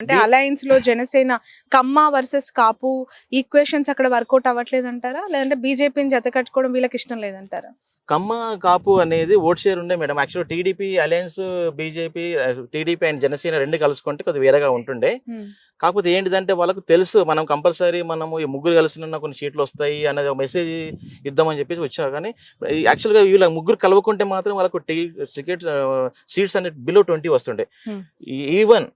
అంటే అలయన్స్ లో జనసేన కమ్మ వర్సెస్ కాపు ఈక్వేషన్స్ అక్కడ వర్కౌట్ అవ్వట్లేదు అంటారా, లేదంటే బీజేపీని జత కట్టుకోవడం వీళ్ళకి ఇష్టం లేదంటారా? కమ్మ కాపు అనేది ఓట్ షేర్ ఉండే madam. Actual TDP alliance, BJP, TDP and Janasena రెండు కలుసుకుంటే కొద్దిగా వేరేగా ఉంటుండే. కాకపోతే ఏంటిదంటే వాళ్ళకు తెలుసు మనం కంపల్సరీ మనము ఈ ముగ్గురు కలిసిన కొన్ని సీట్లు వస్తాయి అనేది ఒక మెసేజ్ ఇద్దామని చెప్పేసి వచ్చారు. కానీ యాక్చువల్గా వీళ్ళ ముగ్గురు కలవకుంటే మాత్రం వాళ్ళకు సీట్స్ అనేది బిలో 20 వస్తుండే. ఈవెన్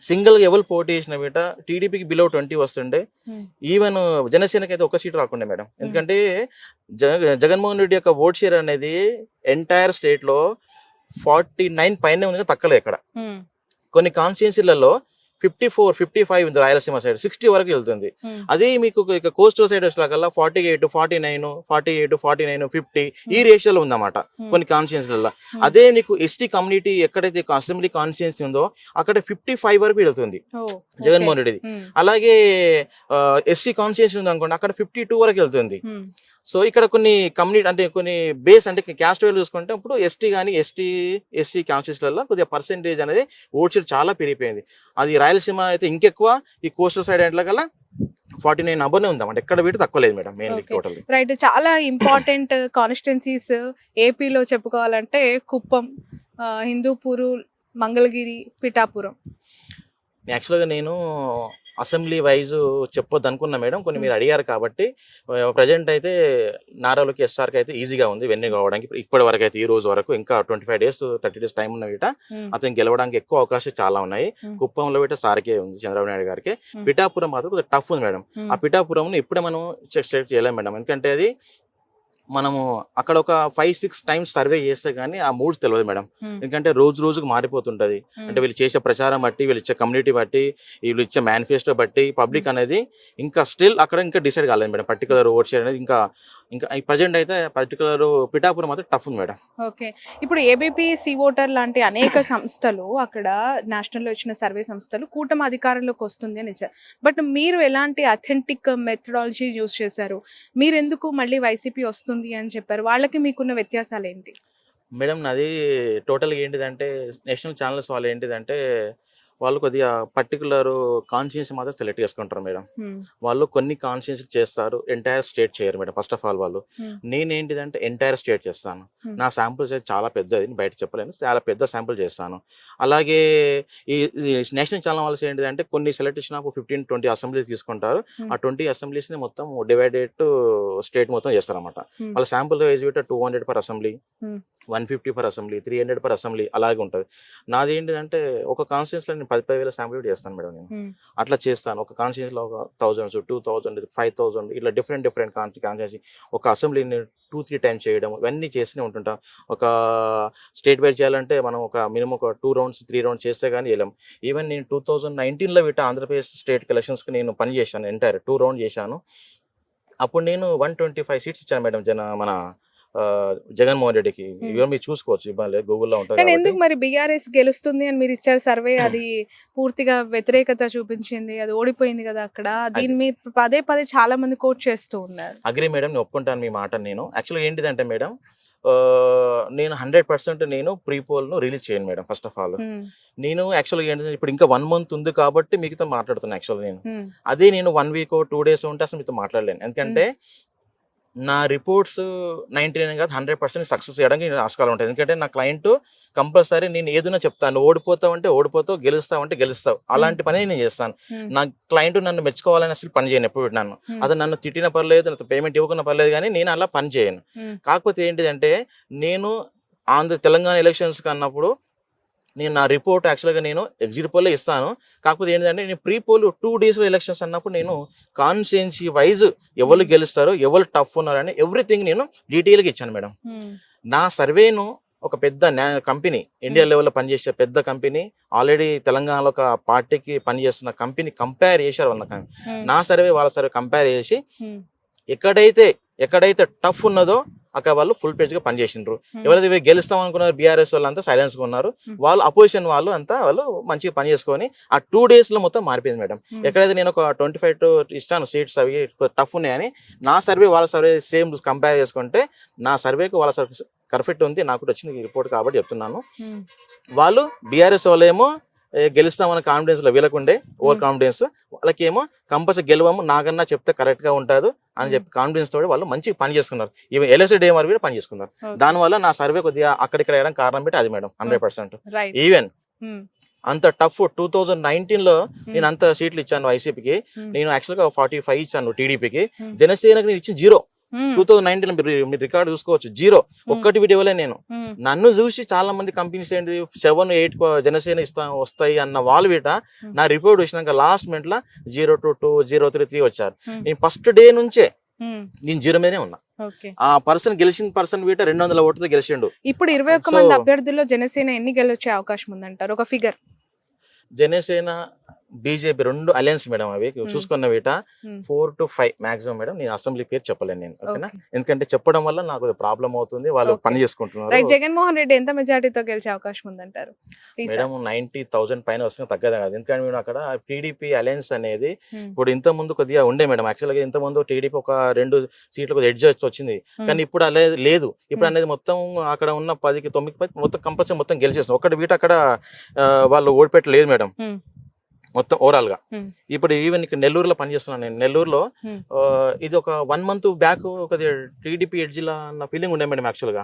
సింగిల్ ఎవరు పోటీ చేసిన బేట టీడీపీకి బిలో 20 వస్తుండే. ఈవెన్ జనసేనకి అయితే ఒక సీట్ రాకుండే మేడం. ఎందుకంటే జగన్మోహన్ రెడ్డి యొక్క ఓట్ షేర్ అనేది ఎంటైర్ స్టేట్ లో 49 పైన ఉంది, తక్కలేదు ఇక్కడ. కొన్ని కాన్స్టిట్యున్సీలలో 54, 55 ఉంది రాయలసీమ సైడ్, 60 వరకు వెళ్తుంది. అదే మీకు ఇక కోస్టల్ సైడ్ వచ్చేలాగల్లా 48, 49, 48, 49, 50 ఈ రేషియోలో ఉందన్నమాట కొన్ని కాన్స్టిట్యున్సీలలో. అదే నీకు ఎస్టీ కమ్యూనిటీ ఎక్కడైతే అసెంబ్లీ కాన్స్టిట్యున్సీ ఉందో అక్కడ 55 వరకు వెళ్తుంది జగన్మోహన్ రెడ్డిది. అలాగే ఎస్టీ కాన్స్టిట్యున్సీ ఉంది అనుకోండి, అక్కడ 52 వరకు వెళ్తుంది. సో ఇక్కడ కొన్ని కమ్యూనిటీ అంటే కొన్ని బేస్ అంటే క్యాస్ట్ వైజ్ చూసుకుంటే ఇప్పుడు ఎస్టీ కానీ ఎస్సీ కాన్స్టిట్యూన్సీలలో కొద్దిగా పర్సెంటేజ్ అనేది ఓట్ షేర్ చాలా పెరిగిపోయింది. అది రాయలసీమ అయితే ఇంకెక్కువ, ఈ కోస్టల్ సైడ్ అంటే కల్లా 49 అబోనే ఉందామంటే ఎక్కడ పెట్టి తక్కువ లేదు మేడం. Mainly total right. చాలా ఇంపార్టెంట్ కాన్స్టిట్యున్సీస్ ఏపీలో చెప్పుకోవాలంటే కుప్పం, హిందూపూరు, మంగళగిరి, పిఠాపురం. యాక్చువల్గా నేను అసెంబ్లీ వైజ్ చెప్పొద్దు అనుకున్నా మేడం, కొన్ని మీరు అడిగారు కాబట్టి. ప్రజెంట్ అయితే నారాలోకి ఎస్ఆర్కి అయితే ఈజీగా ఉంది వెన్ను కావడానికి. ఇప్పటి వరకు అయితే ఈ రోజు వరకు ఇంకా 25 days 30 days టైం ఉన్న వీట అతను గెలవడానికి ఎక్కువ అవకాశాలు చాలా ఉన్నాయి. కుప్పంలో వీట సార్కే ఉంది, చంద్రబాబు నాయుడు గారికి. పిఠాపురం మాత్రం కొద్దిగా టఫ్ ఉంది మేడం. ఆ పిఠాపురం ఇప్పుడే మనం సెలెక్ట్ చేయలేం మేడం, ఎందుకంటే అది మనము అక్కడ ఒక 5-6 times సర్వే చేస్తే గానీ ఆ మూడ్స్ తెలియదు మేడం. ఎందుకంటే రోజుకు మారిపోతుంటది. అంటే వీళ్ళు చేసే ప్రచారం బట్టి, వీళ్ళు ఇచ్చే కమ్యూనిటీ బట్టి, వీళ్ళు ఇచ్చే మేనిఫెస్టో బట్టి పబ్లిక్ అనేది ఇంకా స్టిల్ అక్కడ ఇంకా డిసైడ్ కాలేదు మేడం. పర్టికులర్ ఓట్ షేర్ అనేది ఇంకా ప్రజెంట్ అయితే పర్టికులర్ పిఠాపురం మాత్రం టఫ్ ఉంది మేడం. ఓకే. ఇప్పుడు ఏబీపీ సి ఓటర్ లాంటి అనేక సంస్థలు అక్కడ నేషనల్ లో ఇచ్చిన సర్వే సంస్థలు కూటమి అధికారంలోకి వస్తుంది అని ఇచ్చారు. బట్ మీరు ఎలాంటి అథెంటిక్ మెథడాలజీ యూజ్ చేశారు? మీరు ఎందుకు మళ్ళీ వైసీపీ వస్తుంది అని చెప్పారు? వాళ్ళకి మీకున్న వ్యత్యాసాలు ఏంటి మేడం? నాది టోటల్గా ఏంటిదంటే నేషనల్ ఛానల్స్ వాళ్ళు ఏంటిదంటే వాళ్ళు కొద్దిగా పర్టికులర్ కాన్స్టిట్యున్సీ మాత్రం సెలెక్ట్ చేసుకుంటారు మేడం. వాళ్ళు కొన్ని కాన్స్టిట్యున్సీ చేస్తారు, ఎంటైర్ స్టేట్ చేయరు మేడం. ఫస్ట్ ఆఫ్ ఆల్ వాళ్ళు నేనేంటిదంటే ఎంటైర్ స్టేట్ చేస్తాను. నా శాంపుల్ సైజ్ చాలా పెద్దది, బయట చెప్పలేను, చాలా పెద్ద శాంపుల్ చేస్తాను. అలాగే ఈ నేషనల్ ఛానల్ వాళ్ళు ఏంటిదంటే కొన్ని సెలెక్ట్ చేసిన 15-20 అసెంబ్లీస్ తీసుకుంటారు. ఆ 20 అసెంబ్లీస్ ని మొత్తం డివైడెడ్ స్టేట్ మొత్తం చేస్తారు అనమాట. వాళ్ళ sample wise 200 per assembly, 150 per assembly, 300 per assembly అలాగే ఉంటుంది. నాది ఏంటిదంటే ఒక కాన్స్టిట్యున్సీలో నేను 10,000 శాంపుల్ చేస్తాను మేడం. నేను అట్లా చేస్తాను. ఒక కాన్స్టిట్యున్సీలో ఒక 1000, 2000, 5000 ఇట్లా డిఫరెంట్ కాన్స్టిట్యున్సీ ఒక అసెంబ్లీని 2-3 times చేయడం ఇవన్నీ చేస్తూనే ఉంటుంటాం. ఒక స్టేట్ వైజ్ చేయాలంటే మనం ఒక మినిమం ఒక 2 rounds 3 rounds చేస్తే కానీ వెళ్ళాం. ఈవెన్ నేను 2019లో వీట ఆంధ్రప్రదేశ్ స్టేట్ ఎలక్షన్స్కి నేను పని చేశాను, ఎంటైర్ 2 rounds చేశాను. అప్పుడు నేను 125 seats ఇచ్చాను మేడం మన జగన్మోహన్ రెడ్డికి. మీరు చూసుకోవచ్చు, ఇబ్బంది లేదు, గూగుల్లో ఉంటుంది. ఎందుకు మరి బీఆర్ఎస్ గెలుస్తుంది అని మీరు ఇచ్చారు సర్వే, అది పూర్తిగా వ్యతిరేకత చూపించింది, అది ఓడిపోయింది కదా అక్కడ. దీన్ని మీరు పదే చాలా మంది కోట్ చేస్తూ ఉన్నారు. అగ్రి మేడం, నేను ఒప్పుకుంటాను మీ మాట. నేను యాక్చువల్గా ఏంటిదంటే మేడం, నేను 100% నేను ప్రీపోల్ ను రిలీజ్ చేయను మేడం. ఫస్ట్ ఆఫ్ ఆల్ నేను యాక్చువల్గా ఏంటంటే ఇప్పుడు ఇంకా 1 month ఉంది కాబట్టి మీతో మాట్లాడుతున్నాను. యాక్చువల్గా నేను అదే నేను 1 week 2 days ఉంటే అసలు మీతో మాట్లాడలేను. ఎందుకంటే నా రిపోర్ట్స్ 99 కాదు 100% సక్సెస్ చేయడానికి ఆస్కారం ఉంటుంది. ఎందుకంటే నా క్లయింట్ కంపల్సరీ నేను ఏదైనా చెప్తాను, ఓడిపోతావంటే ఓడిపోతావు, గెలుస్తావంటే గెలుస్తావు, అలాంటి పని నేను చేస్తాను. నా క్లయింట్ నన్ను మెచ్చుకోవాలని అసలు పని చేయను ఎప్పుడు. అతను నన్ను తిట్టిన పర్లేదు, నాకు పేమెంట్ ఇవ్వకున్న పర్లేదు, కానీ నేను అలా పని చేయను. కాకపోతే ఏంటిదంటే నేను తెలంగాణ ఎలక్షన్స్ అన్నప్పుడు నేను నా రిపోర్ట్ యాక్చువల్గా నేను ఎగ్జిట్ పోల్లో ఇస్తాను. కాకపోతే ఏంటంటే నేను ప్రీ పోల్ 2 days ఎలక్షన్స్ అన్నప్పుడు నేను కాన్స్టిట్యున్సీ వైజ్ ఎవరు గెలుస్తారో, ఎవరు టఫ్ ఉన్నారని ఎవ్రీథింగ్ నేను డీటెయిల్గా ఇచ్చాను మేడం. నా సర్వేను ఒక పెద్ద కంపెనీ, ఇండియా లెవెల్లో పనిచేసే పెద్ద కంపెనీ, ఆల్రెడీ తెలంగాణలో ఒక పార్టీకి పనిచేస్తున్న కంపెనీ కంపేర్ చేశారు వాళ్ళ నా సర్వే వాళ్ళ సర్వే కంపేర్ చేసి ఎక్కడైతే టఫ్ ఉన్నదో అక్కడ వాళ్ళు ఫుల్ పేజ్ గా పనిచేసిండ్రు. ఎవరైతే గెలుస్తాం అనుకున్నారు బీఆర్ఎస్ వాళ్ళు అంతా సైలెన్స్ గా ఉన్నారు. వాళ్ళు అపోజిషన్ వాళ్ళు అంతా వాళ్ళు మంచిగా పని చేసుకొని ఆ 2 days లో మొత్తం మారిపోయింది మేడం. ఎక్కడైతే నేను ఒక 25 ఇస్తాను సీట్స్ అవి టఫ్ ఉన్నాయని, నా సర్వే వాళ్ళ సర్వే సేమ్ కంపేర్ చేసుకుంటే నా సర్వేకి వాళ్ళ సర్వే పర్ఫెక్ట్ ఉంది. నాకు వచ్చిన రిపోర్ట్ కాబట్టి చెప్తున్నాను. వాళ్ళు బీఆర్ఎస్ వాళ్ళేమో గెలుస్తామన్న కాన్ఫిడెన్స్ లో వీళ్ళకుండే ఓవర్ కాన్ఫిడెన్స్, వాళ్ళకేమో కంపల్సరీ గెలవము నాకన్నా చెప్తే కరెక్ట్ గా ఉంటారు అని చెప్పి కాన్ఫిడెన్స్ తోటి వాళ్ళు మంచి పని చేసుకున్నారు. ఈవెన్ ఎల్ఎస్సి డేమర్ కూడా పని చేసుకున్నారు. దానివల్ల నా సర్వే కొద్దిగా అక్కడిక్కడ వేయడం కారణం పెట్టి అది మేడం 100%. ఈవెన్ అంత టఫ్ 2019 లో నేను అంత సీట్లు ఇచ్చాను వైసీపీకి, నేను యాక్చువల్ గా 45 ఇచ్చాను టీడీపీకి, జనసేనకి నేను ఇచ్చిన 0. 2019 మీరు రికార్డ్ చూసుకోవచ్చు, 0 ఒక్కటి వీడియో ఇవ్వలే నేను. నన్ను చూసి చాలా మంది కంపెనీస్ ఏంటి 7-8 జనసేన వస్తాయి అన్న వాళ్ళు వీట నా రిపోర్ట్ చూసినాక లాస్ట్ మినిట్ లా 0-2, 0-3 వచ్చారు. నేను ఫస్ట్ డే నుంచే నేను 0 మీదనే ఉన్నా. ఆ గెలిచిన పర్సన్ వీట 200 ఓటుతో గెలిచిండు. ఇప్పుడు 21 మంది అభ్యర్థుల్లో జనసేన ఎన్ని గెలిచే అవకాశం ఉందంటారు, ఒక figure? Janasena BJP 2 alliance madam, అవి చూసుకున్న వీట 4 to 5 మాక్సిమం మేడం. నేను అసెంబ్లీ పేరు చెప్పలేను నేను, ఓకేనా, ఎందుకంటే చెప్పడం వల్ల నాకు ప్రాబ్లం అవుతుంది, వాళ్ళు పని చేసుకుంటున్నారు. జగన్మోహన్ రెడ్డి ఎంత మెజారిటీతో గెలిచే అవకాశం ఉందంటారు? మేడం 90,000 పైన వస్తుంది, తగ్గదు కాదు. ఎందుకంటే మేము అక్కడ టీడీపీ అలయన్స్ అనేది ఇప్పుడు ఇంత ముందు కొద్దిగా ఉండే మేడం. యాక్చువల్ గా ఇంత ముందు టీడీపీ ఒక 2 సీట్లు కొద్దిగా ఎడ్జ్ వచ్చింది, కానీ ఇప్పుడు అలా లేదు. ఇప్పుడు అనేది మొత్తం అక్కడ ఉన్న 10కి 9 మొత్తం కంపల్సరీ మొత్తం గెలిచేస్తుంది. ఒకటి వీట అక్కడ వాళ్ళు ఓడిపెట్టలేదు మేడం మొత్తం ఓవరాల్ గా. ఇప్పుడు ఈవెన్ ఇక్కడ నెల్లూరులో పనిచేస్తున్నాను నేను. నెల్లూరులో ఇది ఒక 1 month బ్యాక్ ఒక టీడీపీ ఎడ్జిలా అన్న ఫీలింగ్ ఉండే మేడం యాక్చువల్ గా.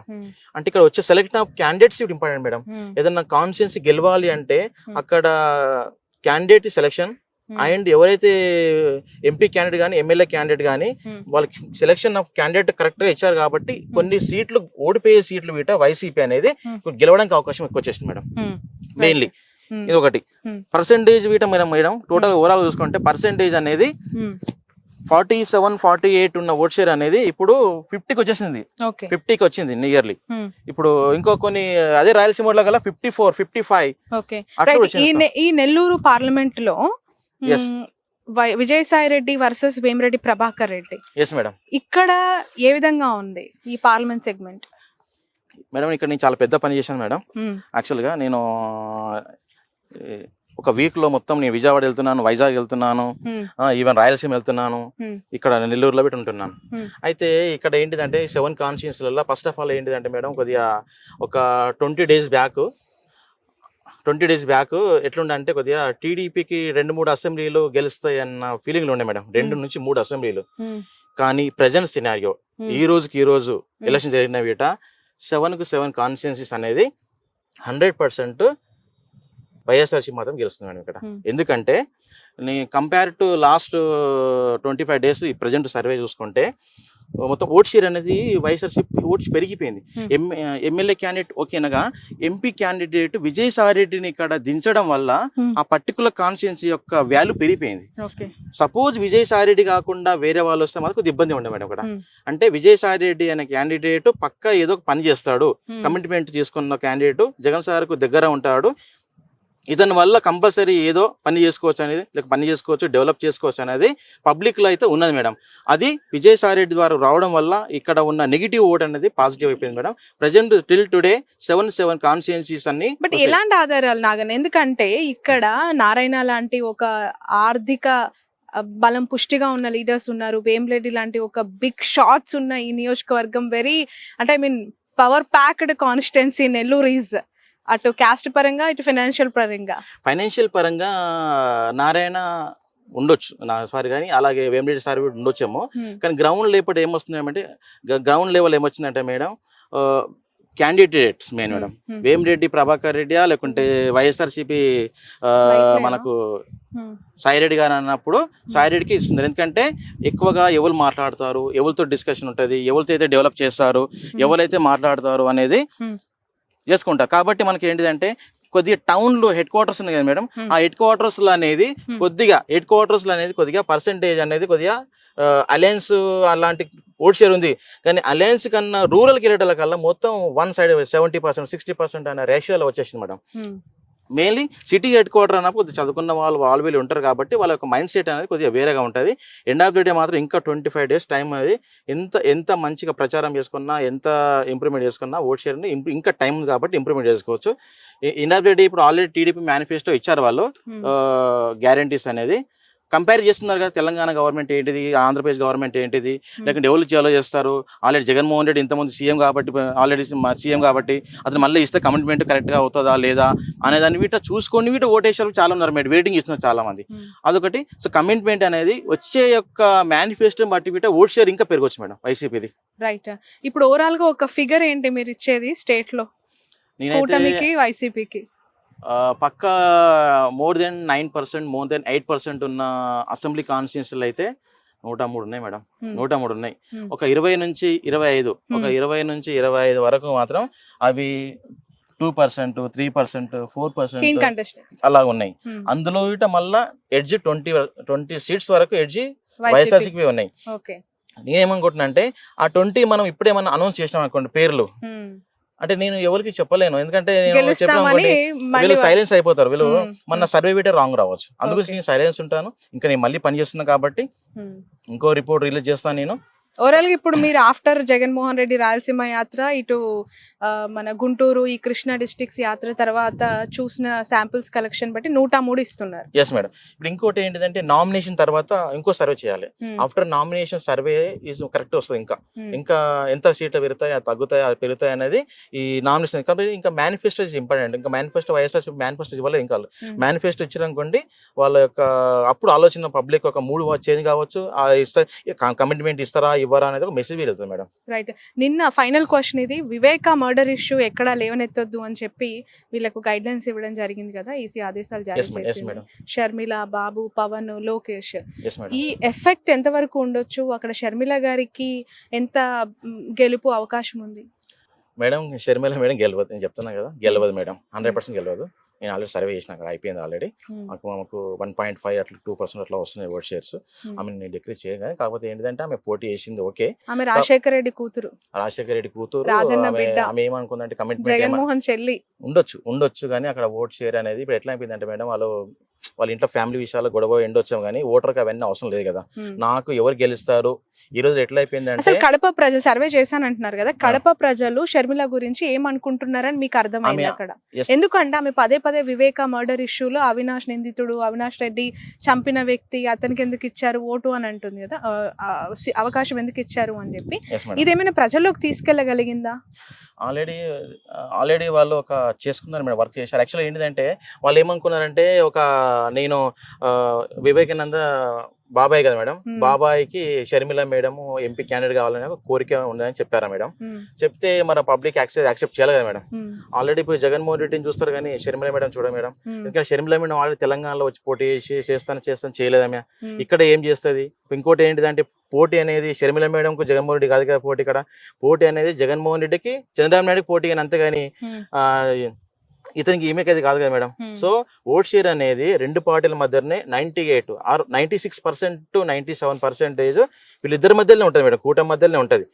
అంటే ఇక్కడ వచ్చే select of candidates important madam. ఏదన్నా కాన్స్టిట్యున్సీ గెలవాలి అంటే అక్కడ క్యాండిడేట్ సెలెక్షన్ అండ్ ఎవరైతే ఎంపీ క్యాండిడేట్ కానీ ఎమ్మెల్యే క్యాండిడేట్ కానీ వాళ్ళకి సెలెక్షన్ ఆఫ్ క్యాండిడేట్ కరెక్ట్ గా ఇచ్చారు కాబట్టి కొన్ని సీట్లు ఓడిపోయే సీట్లు వీట వైసీపీ అనేది గెలవడానికి అవకాశం ఎక్కువ వచ్చేసింది మేడం. మెయిన్లీ ఇది ఒకటి. పర్సెంటేజ్ వీట మేడం టోటల్ ఓవరాల్ చూసుకుంటే పర్సెంటేజ్ అనేది 47-48 ఉన్న ఓట్ షేర్ అనేది ఇప్పుడు 50కి వచ్చేసింది, 50కి వచ్చింది నియర్లీ. ఇప్పుడు ఇంకో కొన్ని అదే రాయలసీమలో గల 54-55. ఈ నెల్లూరు పార్లమెంట్ లో విజయసాయి రెడ్డి వర్సెస్ వేమిరెడ్డి ప్రభాకర్ రెడ్డి, మేడం ఇక్కడ ఏ విధంగా ఉంది ఈ పార్లమెంట్ సెగ్మెంట్? మేడం ఇక్కడ నేను చాలా పెద్ద పని చేశాను మేడం. యాక్చువల్ గా నేను ఒక వీక్ లో మొత్తం నేను విజయవాడ వెళ్తున్నాను, వైజాగ్ వెళ్తున్నాను, ఈవెన్ రాయలసీమ వెళ్తున్నాను, ఇక్కడ నెల్లూరులో పెట్టి ఉంటున్నాను. అయితే ఇక్కడ ఏంటిదంటే 7 కాన్స్టిట్యున్సీలలో ఫస్ట్ ఆఫ్ ఆల్ ఏంటిదంటే మేడం కొద్దిగా ఒక 20 days బ్యాక్ ఎట్లుండే కొద్దిగా టీడీపీకి 2-3 అసెంబ్లీలు గెలుస్తాయి అన్న ఫీలింగ్లు ఉండే మేడం, 2 నుంచి 3 అసెంబ్లీలు. కానీ ప్రజెంట్ సినారియో ఈ రోజు ఎలక్షన్ జరిగిన వీట 7 కాన్స్టిట్యున్సీస్ అనేది 100% వైఎస్ఆర్సీ మాత్రం గెలుస్తుంది మేడం ఇక్కడ. ఎందుకంటే కంపేర్ టు లాస్ట్ 25 days ఈ ప్రజెంట్ సర్వే చూసుకుంటే మొత్తం ఓట్ షేర్ అనేది వైఎస్ఆర్సీపీ ఓట్స్ పెరిగిపోయింది. ఎమ్మెల్యే క్యాండిడేట్ ఓకేనగా ఎంపీ క్యాండిడేట్ విజయసాయి రెడ్డిని ఇక్కడ దించడం వల్ల ఆ పర్టికులర్ కాన్స్టిట్యున్సీ యొక్క వాల్యూ పెరిగిపోయింది. సపోజ్ విజయసాయి రెడ్డి కాకుండా వేరే వాళ్ళు వస్తే మాకు కొద్ది ఇబ్బంది ఉండే మేడం ఇక్కడ. అంటే విజయసాయి రెడ్డి అనే క్యాండిడేట్ పక్కా ఏదో ఒక పని చేస్తాడు, కమిట్మెంట్ చేసుకున్న క్యాండిడేట్, జగన్ సార్ కు దగ్గర ఉంటాడు, ఇతని వల్ల కంపల్సరీ ఏదో పని చేసుకోవచ్చు అనేది, లేక పని చేసుకోవచ్చు, డెవలప్ చేసుకోవచ్చు అనేది పబ్లిక్ లో అయితే ఉన్నది మేడం. అది విజయసాయి రెడ్డి ద్వారా రావడం వల్ల ఇక్కడ ఉన్న నెగిటివ్ ఓట్ అనేది పాజిటివ్ అయిపోయింది madam. Present till today 7 constituencies అన్ని. బట్ ఎలాంటి ఆధారాలు నాగన్? ఎందుకంటే ఇక్కడ నారాయణ లాంటి ఒక ఆర్థిక బలం పుష్టిగా ఉన్న లీడర్స్ ఉన్నారు, వేమిరెడ్డి లాంటి ఒక బిగ్ షాట్స్ ఉన్న ఈ నియోజకవర్గం వెరీ అంటే I mean power packed constituency Nellore is. అటు క్యాస్ట్ పరంగా ఇటు ఫైనాన్షియల్ పరంగా నారాయణ ఉండొచ్చు సారీ, కానీ అలాగే వేమిరెడ్డి సార్ ఉండొచ్చేమో. కానీ గ్రౌండ్ లేపటి ఏమొస్తుందంటే గ్రౌండ్ లెవెల్ ఏమొచ్చిందంటే madam candidates main madam Vemireddy Prabhakar రెడ్డియా లేకుంటే వైఎస్ఆర్సీపీ మనకు సాయి రెడ్డి గారు అన్నప్పుడు సాయి రెడ్డికి ఇస్తుంది. ఎందుకంటే ఎక్కువగా ఎవరు మాట్లాడతారు, ఎవరితో డిస్కషన్ ఉంటుంది, ఎవరితో అయితే డెవలప్ చేస్తారు, ఎవరైతే మాట్లాడతారు అనేది చేసుకుంటారు. కాబట్టి మనకి ఏంటిదంటే కొద్దిగా టౌన్ లో హెడ్ క్వార్టర్స్ ఉన్నాయి కదా మేడం, ఆ హెడ్ క్వార్టర్స్ అనేది కొద్దిగా పర్సెంటేజ్ అనేది కొద్దిగా అలయన్స్ అలాంటి ఓట్ షేర్ ఉంది. కానీ అలయన్స్ కన్నా రూరల్ కిరీటాల కల్లా మొత్తం 1 side 70%, 60% అనే రేషియోలో వచ్చేసింది madam. Mainly city head quarter అన్నప్పుడు కొద్దిగా చదువుకున్న వాళ్ళు వీళ్ళు ఉంటారు కాబట్టి వాళ్ళ యొక్క మైండ్ సెట్ అనేది కొద్దిగా వేరేగా ఉంటుంది. ఎండ్ ఆఫ్ ది డే మాత్రం ఇంకా 25 days టైం అనేది ఎంత మంచిగా ప్రచారం చేసుకున్నా, ఎంత ఇంప్రూవ్మెంట్ చేసుకున్నా ఓట్ షేర్ని ఇంకా టైం ఉంది కాబట్టి ఇంప్రూవ్మెంట్ చేసుకోవచ్చు. ఎండ్ ఆఫ్ ది డే ఇప్పుడు ఆల్రెడీ టీడీపీ మేనిఫెస్టో ఇచ్చారు వాళ్ళు గ్యారంటీస్ అనేది. కంపేర్ చేస్తున్నారు కదా, తెలంగాణ గవర్నమెంట్ ఏంటిది, ఆంధ్రప్రదేశ్ గవర్నమెంట్ ఏంటిది, లేకుంటే డెవలప్ చేయాలో చేస్తారు. ఆల్రెడీ జగన్మోహన్ రెడ్డి ఇంతమంది సీఎం కాబట్టి, ఆల్రెడీ సీఎం కాబట్టి అతను మళ్ళీ ఇస్తే కమిట్మెంట్ కరెక్ట్గా అవుతుందా లేదా అనేదాన్ని వీట చూసుకొని వీట ఓటేసారు చాలా ఉన్నారు మేడం, వెయిటింగ్ ఇస్తున్నారు చాలా మంది. అదొకటి. సో కమిట్మెంట్ అనేది వచ్చే యొక్క మేనిఫెస్టో బట్టి వీట ఓట్ షేర్ ఇంకా పెరగవచ్చు మేడం వైసీపీది. రైట్. ఇప్పుడు ఓవరాల్ గా ఒక ఫిగర్ ఏంటి మీరు ఇచ్చేది స్టేట్ లో నేనైతే కూటమికి వైసీపీకి? పక్కా మోర్ దెన్ 9%, మోర్ దెన్ 8% ఉన్న అసెంబ్లీ కాన్స్టిట్యూన్సీలు అయితే 103 ఉన్నాయి మేడం. 103 ఉన్నాయి. ఒక 20 నుంచి 25, ఒక 20 నుంచి 25 వరకు మాత్రం అవి 2%, 3%, 4% అలా ఉన్నాయి. అందులో ఇట మళ్ళా ఎడ్జ్ 20 సీట్స్ వరకు ఎడ్జ్ వైఎస్ఆర్సీపీ ఉన్నాయి. నేనేమనుకుంటున్నా అంటే ఆ 20 మనం ఇప్పుడేమన్నా అనౌన్స్ చేసినాం అనుకోండి పేర్లు, అంటే నేను ఎవరికి చెప్పలేను, ఎందుకంటే వీళ్ళు సైలెన్స్ అయిపోతారు. వీళ్ళు మన సర్వే వీటే రాంగ్ రావచ్చు, అందుకోసం నేను సైలెన్స్ ఉంటాను. ఇంకా నేను మళ్ళీ పని చేస్తున్నా కాబట్టి ఇంకో రిపోర్ట్ రిలీజ్ చేస్తాను నేను. ఓవరాల్ గా ఇప్పుడు మీరు ఆఫ్టర్ జగన్మోహన్ రెడ్డి రాయలసీమ యాత్ర, ఇటు మన గుంటూరు ఈ కృష్ణా డిస్ట్రిక్ట్స్ యాత్ర తర్వాత చూసిన శాంపిల్స్ కలెక్షన్ బట్టి 103 ఇస్తున్నారు. Yes madam. ఇప్పుడు ఇంకోటి ఏంటిదంటే నామినేషన్ తర్వాత ఇంకో సర్వే చేయాలి. After nomination survey is correct వస్తుంది. ఇంకా ఎంత సీట్లు పెరుగుతాయి, తగ్గుతాయి, పెరుగుతాయి అనేది ఈ నామినేషన్. కాబట్టి ఇంకా మేనిఫెస్టో ఇస్ ఇంపార్టెంట్. ఇంకా మేనిఫెస్టో వైఎస్ఆర్సీపీ మేనిఫెస్టో ఇవ్వలేదు. ఇంకా మేనిఫెస్టో ఇచ్చారనుకోండి వాళ్ళ యొక్క అప్పుడు ఆలోచన పబ్లిక్ ఒక మూడు చేంజ్ కావచ్చు, కమిట్మెంట్ ఇస్తారా ఇవ్వరా అనేది ఒక మెసేజ్ వెళ్తుంది మేడం. రైట్. నిన్న ఫైనల్ క్వశ్చన్ ఇది, వివేక మర్డర్ ఇష్యూ ఎక్కడా లేవనెత్తొద్దు అని చెప్పి వీళ్ళకు గైడ్ లైన్స్ ఇవ్వడం జరిగింది కదా, ఈసీ ఆదేశాలు జారీ చేసింది. షర్మిల, బాబు, పవన్, లోకేష్, ఈ ఎఫెక్ట్ ఎంత వరకు ఉండొచ్చు? అక్కడ షర్మిల గారికి ఎంత గెలుపు అవకాశం ఉంది మేడం? షర్మిల మేడం గెలవదు, నేను చెప్తున్నా కదా, గెలవదు మేడం, 100% గెలవదు. నేను ఆల్రెడీ సర్వే చేసిన, అక్కడ అయిపోయింది ఆల్రెడీ. మాకు 1.5 అట్లా 2% అట్లా వస్తున్నాయి ఓట్ షేర్స్. ఆమె నేను డిక్రీజ్ చేయగానే, కాకపోతే ఏంటంటే ఆమె పోటీ చేసింది ఓకే. ఆమె రాజశేఖర రెడ్డి కూతురు, ఆమె ఏమనుకుందంటే కమిట్మెంట్ జగన్మోహన్ చెల్లి ఉండొచ్చు కానీ అక్కడ ఓట్ షేర్ అనేది ఇప్పుడు ఎట్లా అయిపోయిందంటే మేడం, వాళ్ళ ఇంట్లో ఫ్యామిలీ విషయాలు గొడవ ఎండొచ్చాం కానీ ఓటర్కి అవన్నీ అవసరం లేదు కదా. నాకు ఎవరు గెలుస్తారు ఈ రోజు ఎట్లా అయిపోయిందంటే, కడప ప్రజలు సర్వే చేశానంటున్నారు కదా, కడప ప్రజలు షర్మిల గురించి ఏమనుకుంటున్నారని మీకు అర్థమైంది అక్కడ? ఎందుకంటే ఆమె పదే పదే వివేక మర్డర్ ఇష్యూలో అవినాష్ నిందితుడు, అవినాష్ రెడ్డి చంపిన వ్యక్తి, అతనికి ఎందుకు ఇచ్చారు ఓటు అని అంటుంది కదా, అవకాశం ఎందుకు ఇచ్చారు అని చెప్పి. ఇదేమైనా ప్రజల్లోకి తీసుకెళ్లగలిగిందా? ఆల్రెడీ వాళ్ళు ఒక చేసుకున్నారు మేడం, వర్క్ చేశారు. యాక్చువల్గా ఏంటిదంటే వాళ్ళు ఏమనుకున్నారంటే, నేను వివేకానంద బాబాయ్ కదా మేడం, బాబాయ్కి షర్మిల మేడం ఎంపీ క్యాండిడేట్ కావాలనే కోరిక ఉందని చెప్పారా మేడం. చెప్తే మన పబ్లిక్ యాక్సెప్ట్ చేయాలి కదా మేడం. ఆల్రెడీ ఇప్పుడు జగన్మోహన్ రెడ్డిని చూస్తారు కానీ షర్మిల మేడం చూడ మేడం. ఎందుకంటే షర్మిల మేడం ఆల్రెడీ తెలంగాణలో వచ్చి పోటీ చేస్తాను చేయలేదమే, ఇక్కడ ఏం చేస్తుంది. ఇంకోటి ఏంటిదంటే పోటీ అనేది షర్మిల మేడంకు జగన్మోహన్ రెడ్డి కాదు కదా పోటీ, ఇక్కడ పోటీ అనేది జగన్మోహన్ రెడ్డికి చంద్రబాబు నాయుడుకి పోటీ కానీ, అంతేగాని ఇతనికి ఈమెకి అది కాదు కదా మేడం. సో ఓట్ షేర్ అనేది రెండు పార్టీల మధ్యనే 98 ఆర్ 96% to 97% వీళ్ళిద్దరి మధ్యలోనే ఉంటుంది మేడం, కూటమి మధ్యలోనే ఉంటుంది.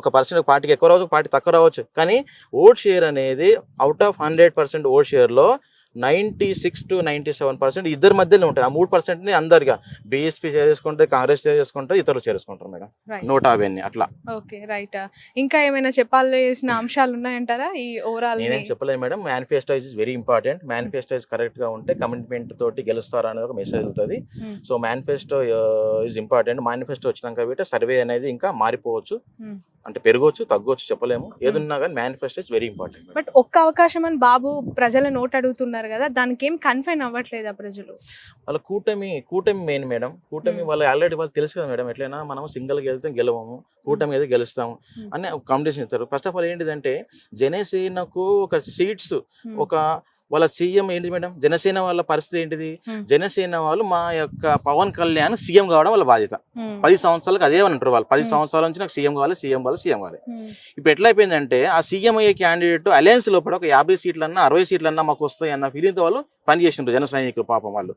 ఒక పర్సెంట్ పార్టీకి ఎక్కువ రావచ్చు, పార్టీ తక్కువ రావచ్చు, కానీ ఓట్ షేర్ అనేది అవుట్ ఆఫ్ 100% ఓట్ షేర్ లో 96 to 97% ఇద్దరి మధ్యలో ఉంటుంది. ఆ 3% అందరిగా బీఎస్పీ చేసుకుంటే, కాంగ్రెస్ చేసుకుంటే, ఇతరులు చేసుకుంటారు మేడం. 150 అట్లా. Okay, right. ఇంకా ఏమైనా చెప్పాల్సిన అంశాలు ఉన్నాయంటారా ఈ ఓవరాల్? నేనేం చెప్పలేదు madam. Manifesto is very important. Manifesto is correct గా ఉంటే కమిట్మెంట్ తోటి గెలుస్తారా అనేది ఒక మెసేజ్ వెళ్తుంది. So manifesto is important. Manifesto వచ్చినాక వీటే సర్వే అనేది ఇంకా మారిపోవచ్చు, అంటే పెరగవచ్చు, తగ్గవచ్చు, చెప్పలేము. ఏదున్నా కానీ manifesto is very important. But ఒక్క అవకాశం అని బాబు ప్రజల నోట్ అడుగుతున్నారు కదా, దానికి ఏం కన్ఫైన్ అవ్వట్లేదా ప్రజలు? వాళ్ళ కూటమి మెయిన్ మేడం. కూటమి వాళ్ళు ఆల్రెడీ వాళ్ళు తెలుసు కదా మేడం, ఎట్లయినా మనం సింగిల్ వెళ్తే గెలవము, కూటమి అయితే గెలుస్తాము అని కాంపిటీషన్ ఇస్తారు. ఫస్ట్ ఆఫ్ ఆల్ ఏంటిదంటే జనసేనకు ఒక సీట్స్, ఒక వాళ్ళ సీఎం ఏంటి మేడం, జనసేన వాళ్ళ పరిస్థితి ఏంటిది? జనసేన వాళ్ళు మా యొక్క పవన్ కళ్యాణ్ సీఎం కావడం వాళ్ళ బాధ్యత. 10 సంవత్సరాలకు అదే అని అంటారు వాళ్ళు. 10 సంవత్సరాల నుంచి నాకు సీఎం కావాలి. ఇప్పుడు ఎట్లా అయిపోయిందంటే ఆ సీఎం అయ్యే క్యాండిడేట్ అలయన్స్ లోపల ఒక 50 సీట్లన్నా 60 సీట్లన్నా మాకు వస్తాయి అన్న ఫీలింగ్తో వాళ్ళు పనిచేసిండ్రు జన సైనికులు. పాపం వాళ్ళు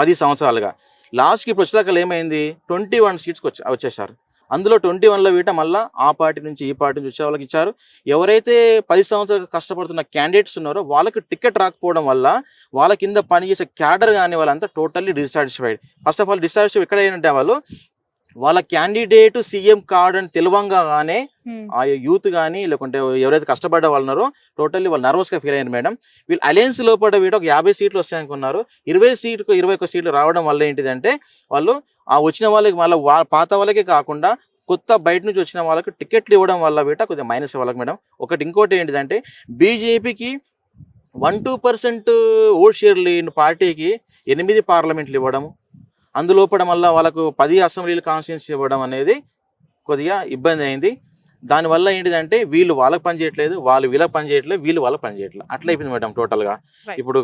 10 సంవత్సరాలుగా లాస్ట్కి ఇప్పుడు వచ్చేదాకా ఏమైంది, 21 సీట్స్కి వచ్చేసారు. అందులో 21లో వీట మళ్ళీ ఆ పార్టీ నుంచి ఈ పార్టీ నుంచి వచ్చే వాళ్ళకి ఇచ్చారు. ఎవరైతే 10 సంవత్సరాలు కష్టపడుతున్న క్యాండిడేట్స్ ఉన్నారో వాళ్ళకి టికెట్ రాకపోవడం వల్ల వాళ్ళ కింద పనిచేసే క్యాడర్ కానీ వాళ్ళంతా totally dissatisfied. First of all dissatisfied ఎక్కడ ఏంటంటే వాళ్ళు వాళ్ళ క్యాండిడేట్ సీఎం కార్డు అని తెలివంగానే ఆ యూత్ కానీ లేకుంటే ఎవరైతే కష్టపడ్డ వాళ్ళు ఉన్నారో టోటల్లీ వాళ్ళు నర్వస్ గా ఫీల్ అయ్యారు మేడం. వీళ్ళు అలయన్స్ లోపల వీటి ఒక 50 సీట్లు వస్తాయనుకున్నారు. 21 సీట్లు రావడం వల్ల ఏంటిదంటే వాళ్ళు ఆ వచ్చిన వాళ్ళకి మళ్ళీ పాత వాళ్ళకే కాకుండా కొత్త బయట నుంచి వచ్చిన వాళ్ళకి టికెట్లు ఇవ్వడం వల్ల వీట కొద్దిగా మైనస్ వాళ్ళకి మేడం. ఇంకోటి ఏంటిదంటే బీజేపీకి 1-2% ఓట్ షేర్ లేని పార్టీకి 8 పార్లమెంట్లు ఇవ్వడం, అందులోపడం వల్ల వాళ్ళకు 10 అసెంబ్లీలు కాన్స్టిట్యూన్సీ ఇవ్వడం అనేది కొద్దిగా ఇబ్బంది అయింది. దానివల్ల ఏంటిదంటే వీళ్ళు వాళ్ళకి పని చేయట్లేదు, వాళ్ళు వీళ్ళకి పని చేయట్లేదు, వీళ్ళు వాళ్ళకి పని చేయట్లేదు, అట్లా అయిపోయింది మేడం టోటల్ గా. ఇప్పుడు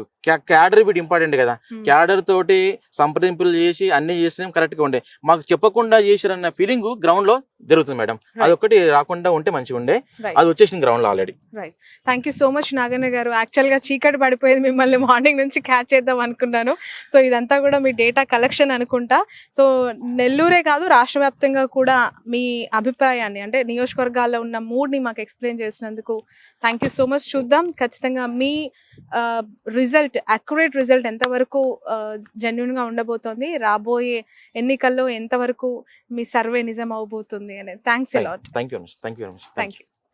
క్యాడర్ బిట్ ఇంపార్టెంట్ కదా, క్యాడర్ తోటి సంప్రదింపులు చేసి అన్ని చేసినా కరెక్ట్ గా ఉండే, మాకు చెప్పకుండా చేసిరన్న ఫీలింగ్ గ్రౌండ్ లో జరుగుతుంది మేడం. అదొకటి రాకుండా ఉంటే మంచిగా ఉండే, అది వచ్చేసింది గ్రౌండ్ లో already. Thank you so much Naganna గారు. యాక్చువల్ గా చీకటి పడిపోయింది, మిమ్మల్ని మార్నింగ్ నుంచి క్యాచ్ చేద్దాం అనుకున్నాను. సో ఇదంతా కూడా మీ డేటా కలెక్షన్ అనుకుంటా. సో నెల్లూరే కాదు రాష్ట్ర వ్యాప్తంగా కూడా మీ అభిప్రాయాన్ని అంటే నియోజకవర్గాల్లో ఉన్న మూడ్ని మాకు ఎక్స్ప్లెయిన్ చేసినందుకు థ్యాంక్ యూ సో మచ్. చూద్దాం ఖచ్చితంగా మీ రిజల్ట్, అక్యురేట్ రిజల్ట్ ఎంతవరకు జెన్యున్ గా ఉండబోతోంది, రాబోయే ఎన్నికల్లో ఎంతవరకు మీ సర్వే నిజం అవబోతుంది అనేది. Thanks a lot. Thank you. Thank you.